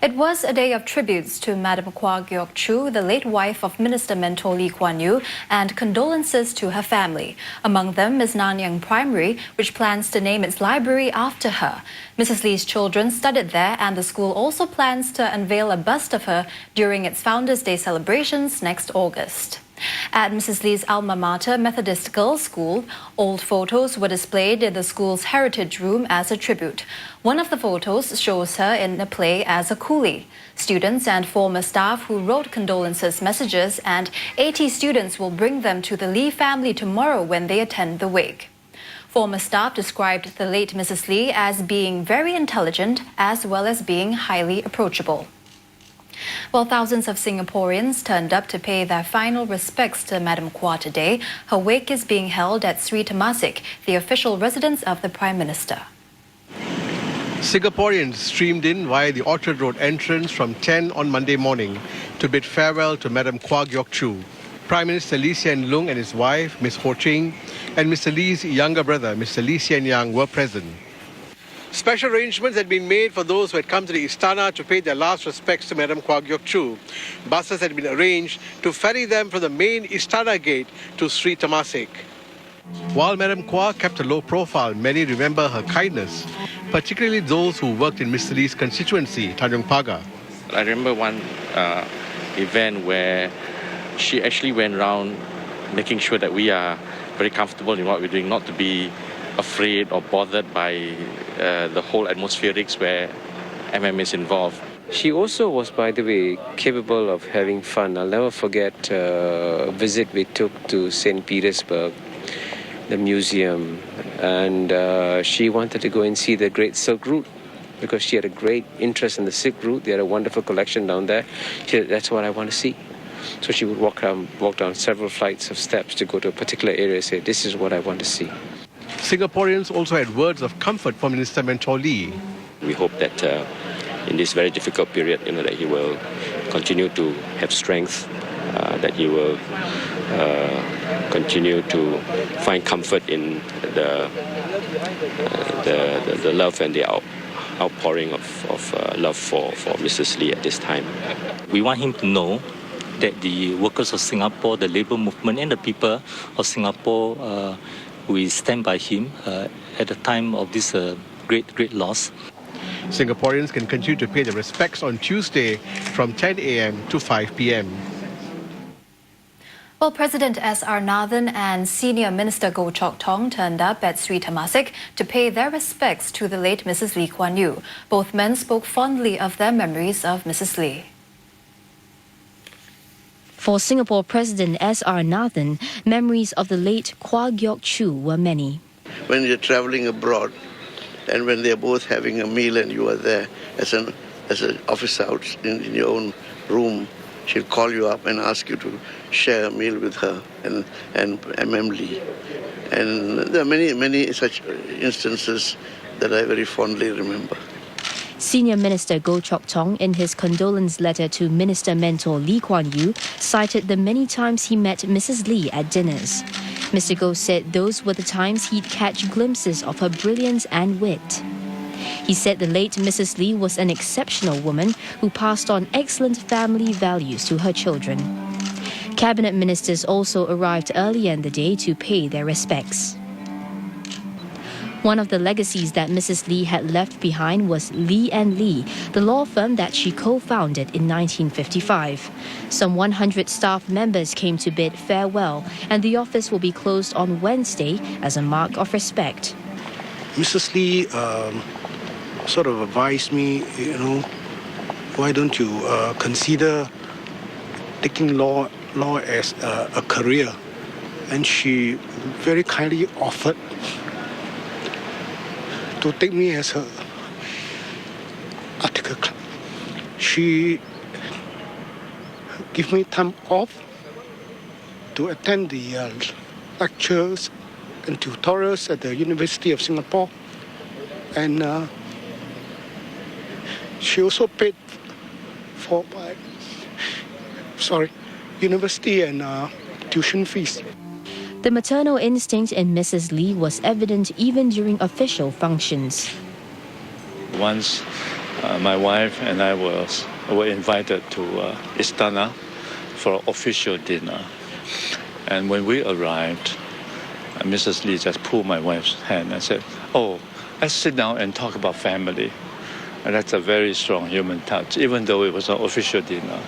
It was a day of tributes to Madam Kwa Geok Chu, the late wife of Minister Mentor Lee Kuan Yew, and condolences to her family. Among them is Nanyang Primary, which plans to name its library after her. Mrs. Lee's children studied there, and the school also plans to unveil a bust of her during its Founders' Day celebrations next August. At Mrs. Lee's alma mater, Methodist Girls' School, old photos were displayed in the school's heritage room as a tribute. One of the photos shows her in a play as a coolie. Students and former staff who wrote condolences messages, and 80 students will bring them to the Lee family tomorrow when they attend the wake. Former staff described the late Mrs. Lee as being very intelligent as well as being highly approachable. While thousands of Singaporeans turned up to pay their final respects to Madam Kwa today, her wake is being held at Sri Temasek, the official residence of the Prime Minister. Singaporeans streamed in via the Orchard Road entrance from 10 on Monday morning to bid farewell to Madam Kwa Geok Chu. Prime Minister Lee Hsien Loong and his wife, Ms. Ho Ching, and Mr. Lee's younger brother, Mr. Lee Hsien Yang, were present. Special arrangements had been made for those who had come to the Istana to pay their last respects to Madam Kwa Geok Chu. Buses had been arranged to ferry them from the main Istana gate to Sri Temasek. While Madam Kwa kept a low profile, many remember her kindness, particularly those who worked in Mr. Lee's constituency, Tanjong Pagar. I remember one event where she actually went around making sure that we are very comfortable in what we're doing, not to be afraid or bothered by the whole atmospherics where is involved. She also was, by the way, capable of having fun. I'll never forget a visit we took to St. Petersburg, the museum, and she wanted to go and see the Great Silk Route because she had a great interest in the Silk Route. They had a wonderful collection down there. She said, that's what I want to see. So she would walk down several flights of steps to go to a particular area and say, this is what I want to see. Singaporeans also had words of comfort from Minister Mentor Lee. We hope that in this very difficult period, that he will continue to have strength, that he will continue to find comfort in the love and the outpouring of love for Mrs. Lee at this time. We want him to know that the workers of Singapore, the labour movement and the people of Singapore we stand by him at the time of this great loss. Singaporeans can continue to pay their respects on Tuesday from 10 a.m. to 5 p.m. Well, President S.R. Nathan and Senior Minister Goh Chok Tong turned up at Sri Temasek to pay their respects to the late Mrs. Lee Kuan Yew. Both men spoke fondly of their memories of Mrs. Lee. For Singapore President S.R. Nathan, memories of the late Kwa Geok Chu were many. When you're traveling abroad and when they're both having a meal and you are there as an officer out in your own room, she'll call you up and ask you to share a meal with her and MM Lee. And there are many such instances that I very fondly remember. Senior Minister Goh Chok Tong, in his condolence letter to Minister Mentor Lee Kuan Yew, cited the many times he met Mrs. Lee at dinners. Mr. Goh said those were the times he'd catch glimpses of her brilliance and wit. He said the late Mrs. Lee was an exceptional woman who passed on excellent family values to her children. Cabinet ministers also arrived earlier in the day to pay their respects. One of the legacies that Mrs. Lee had left behind was Lee & Lee, the law firm that she co-founded in 1955. Some 100 staff members came to bid farewell, and the office will be closed on Wednesday as a mark of respect. Mrs. Lee sort of advised me, why don't you consider taking law as a career? And she very kindly offered to take me as her article clerk. She gave me time off to attend the lectures and tutorials at the University of Singapore, and she also paid for my university and tuition fees. The maternal instinct in Mrs. Lee was evident even during official functions. Once My wife and I were invited to Istana for an official dinner. And when we arrived, Mrs. Lee just pulled my wife's hand and said, "Oh, let's sit down and talk about family." And that's a very strong human touch, even though it was an official dinner.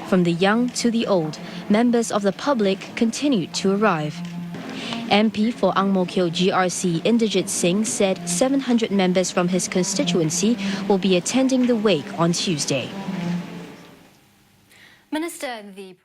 From the young to the old, members of the public continued to arrive. MP for Ang Mo Kio GRC Inderjit Singh said 700 members from his constituency will be attending the wake on Tuesday. Minister in the